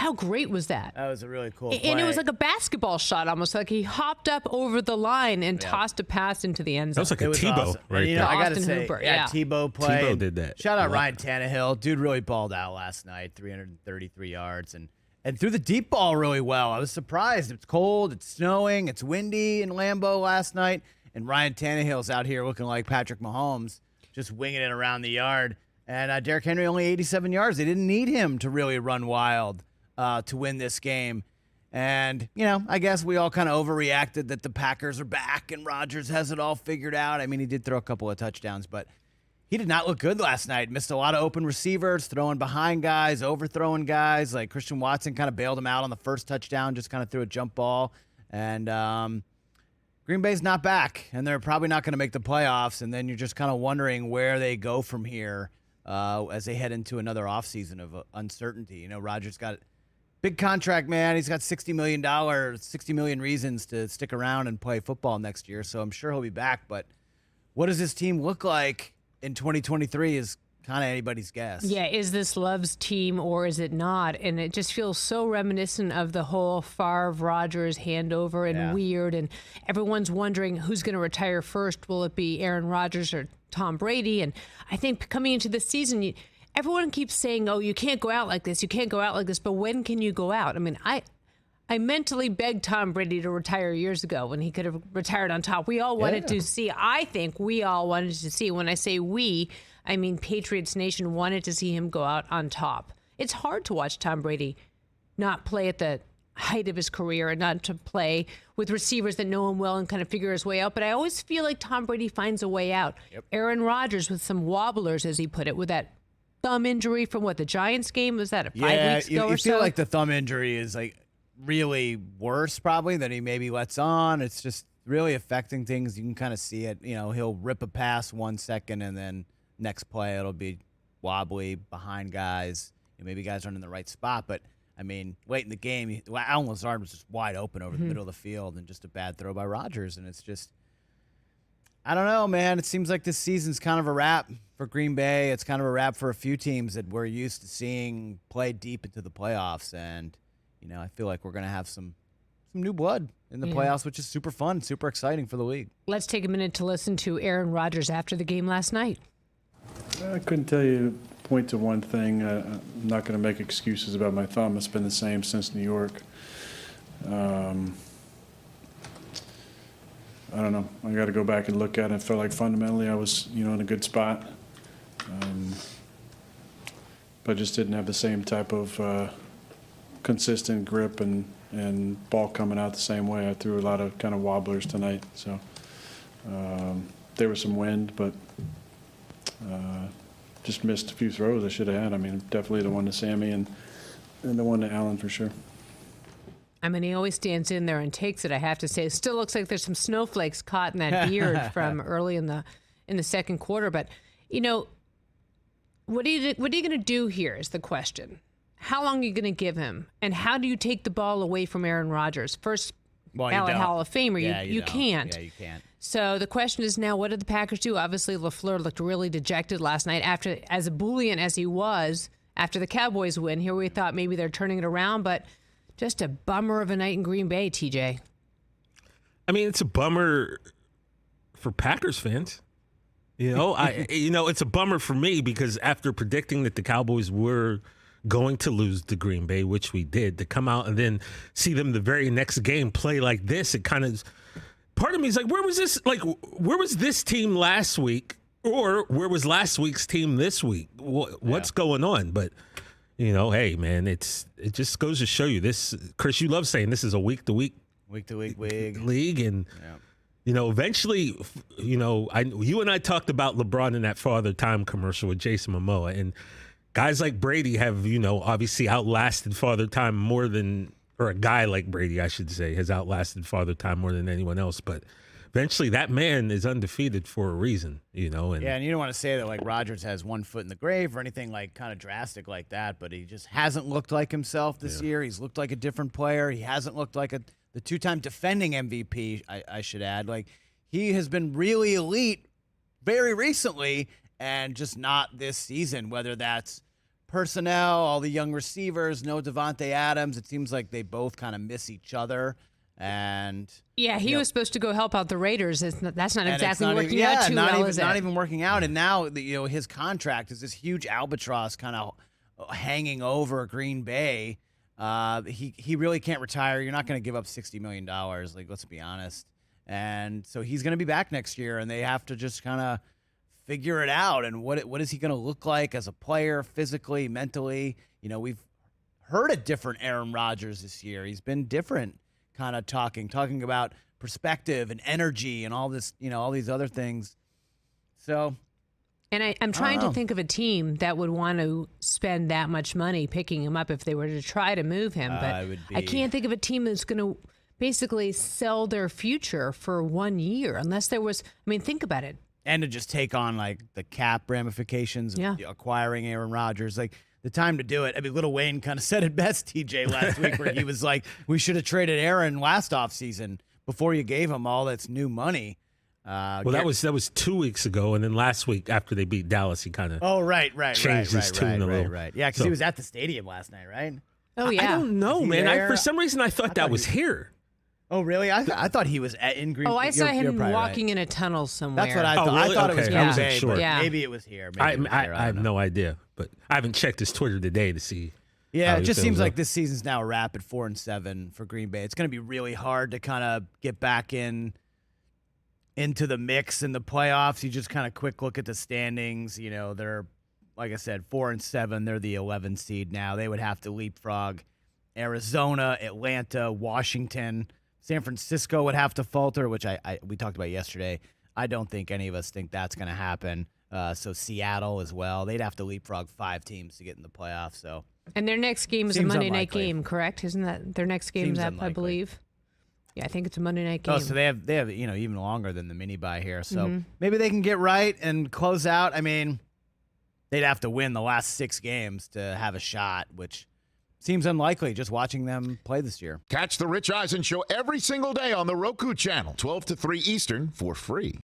How great was that? That was a really cool play. And it was like a basketball shot, almost like he hopped up over the line and tossed a pass into the end zone. That was like a Tebow awesome. right You there. know, I got to Austin say, Hooper, Tebow play. Tebow did that. Shout out Ryan Tannehill. Dude really balled out last night, 333 yards, and threw the deep ball really well. I was surprised. It's cold, it's snowing, it's windy in Lambeau last night, and Ryan Tannehill's out here looking like Patrick Mahomes, just winging it around the yard. And Derrick Henry only 87 yards. They didn't need him to really run wild to win this game. And, I guess we all kind of overreacted that the Packers are back and Rodgers has it all figured out. I mean, he did throw a couple of touchdowns, but he did not look good last night. Missed a lot of open receivers, throwing behind guys, overthrowing guys. Like Christian Watson kind of bailed him out on the first touchdown, just kind of threw a jump ball. And Green Bay's not back, and they're probably not going to make the playoffs. And then you're just kind of wondering where they go from here as they head into another offseason of uncertainty. Rodgers got big contract, man. He's got $60 million, 60 million reasons to stick around and play football next year. So I'm sure he'll be back. But what does this team look like in 2023 is kind of anybody's guess. Yeah, is this Love's team or is it not? And it just feels so reminiscent of the whole Favre-Rodgers handover and weird. And everyone's wondering who's going to retire first. Will it be Aaron Rodgers or Tom Brady? And I think coming into this season, everyone keeps saying, oh, you can't go out like this. You can't go out like this. But when can you go out? I mean, I mentally begged Tom Brady to retire years ago when he could have retired on top. We all wanted to see, I think we all wanted to see, when I say we, I mean Patriots Nation wanted to see him go out on top. It's hard to watch Tom Brady not play at the height of his career and not to play with receivers that know him well and kind of figure his way out. But I always feel like Tom Brady finds a way out. Yep. Aaron Rodgers with some wobblers, as he put it, with that thumb injury from the Giants game? Was that 5 weeks ago or so? You feel like the thumb injury is really worse probably than he maybe lets on. It's just really affecting things. You can kind of see it. He'll rip a pass 1 second and then next play it'll be wobbly behind guys. Maybe guys aren't in the right spot, but I mean, late in the game, Allen Lazard was just wide open over the middle of the field and just a bad throw by Rodgers. And it's just, I don't know, man. It seems like this season's kind of a wrap for Green Bay. It's kind of a wrap for a few teams that we're used to seeing play deep into the playoffs. And, I feel like we're going to have some new blood in the playoffs, which is super fun, super exciting for the league. Let's take a minute to listen to Aaron Rodgers after the game last night. I couldn't tell you, point to one thing. I'm not going to make excuses about my thumb. It's been the same since New York. I don't know. I got to go back and look at it. I felt like fundamentally I was, in a good spot. But just didn't have the same type of consistent grip and ball coming out the same way. I threw a lot of kind of wobblers tonight. So there was some wind, but just missed a few throws I should have had. I mean, definitely the one to Sammy and the one to Allen for sure. I mean, he always stands in there and takes it, I have to say. It still looks like there's some snowflakes caught in that beard from early in the second quarter. But, what are you going to do here is the question. How long are you going to give him? And how do you take the ball away from Aaron Rodgers? First ballot Hall of Famer, you can't. Yeah, you can't. So the question is now, what did the Packers do? Obviously, LaFleur looked really dejected last night after, as ebullient as he was after the Cowboys win. Here we thought maybe they're turning it around, but just a bummer of a night in Green Bay, TJ. I mean, it's a bummer for Packers fans. It's a bummer for me because after predicting that the Cowboys were going to lose to Green Bay, which we did, to come out and then see them the very next game play like this, it kind of, part of me is like, where was this team last week, or where was last week's team this week? What's going on? But hey man, it just goes to show you this, Chris, you love saying this is a week to week league, and eventually, you and I talked about LeBron in that Father Time commercial with Jason Momoa, and guys like Brady have, obviously outlasted Father Time more than, or a guy like Brady, I should say, has outlasted Father Time more than anyone else. But eventually that man is undefeated for a reason, And, and you don't want to say that Rodgers has 1 foot in the grave or anything kind of drastic like that, but he just hasn't looked like himself this year. He's looked like a different player. He hasn't looked like the 2-time defending MVP, I should add. He has been really elite very recently, and just not this season, whether that's personnel, all the young receivers, no Devontae Adams. It seems like they both kind of miss each other. And yeah, he was supposed to go help out the Raiders. That's not exactly not working even, out too well, is it? Not even working out. And now, his contract is this huge albatross kind of hanging over Green Bay. He really can't retire. You're not going to give up $60 million. Like, let's be honest. And so he's going to be back next year, and they have to just kind of figure it out. And what is he going to look like as a player, physically, mentally? We've heard a different Aaron Rodgers this year. He's been different, kind of talking about perspective and energy and all this, all these other things. So, and I'm trying to think of a team that would want to spend that much money picking him up if they were to try to move him. But I can't think of a team that's going to basically sell their future for 1 year unless there was. I mean, think about it. And to just take on like the cap ramifications of acquiring Aaron Rodgers, like. The time to do it. I mean, Lil Wayne kind of said it best, TJ, last week, where he was like, we should have traded Aaron last offseason before you gave him all that's new money. That was 2 weeks ago, and then last week after they beat Dallas, he kind of changed his tune a little. Right. Yeah, because he was at the stadium last night, right? Oh, yeah. I don't know, man. For some reason, I thought that was here. Oh, really? I thought he was in Green Bay. Oh, I saw him walking in a tunnel somewhere. That's what I thought. Oh, really? I thought it was Green Bay, sure. but maybe it was here. I have no idea, but I haven't checked his Twitter today to see. Yeah, it just seems like this season's now a wrap at 4-7 for Green Bay. It's going to be really hard to kind of get back into the mix in the playoffs. You just kind of quick look at the standings. They're, like I said, 4-7. They're the 11 seed now. They would have to leapfrog Arizona, Atlanta, Washington. San Francisco would have to falter, which we talked about yesterday. I don't think any of us think that's going to happen. So Seattle as well. They'd have to leapfrog 5 teams to get in the playoffs. So, and their next game is a Monday night game, correct? Isn't that their next game's up, I believe? Yeah, I think it's a Monday night game. Oh, so they have even longer than the mini bye here. So maybe they can get right and close out. I mean, they'd have to win the last 6 games to have a shot, which seems unlikely just watching them play this year. Catch the Rich Eisen Show every single day on the Roku channel, 12 to 3 Eastern, for free.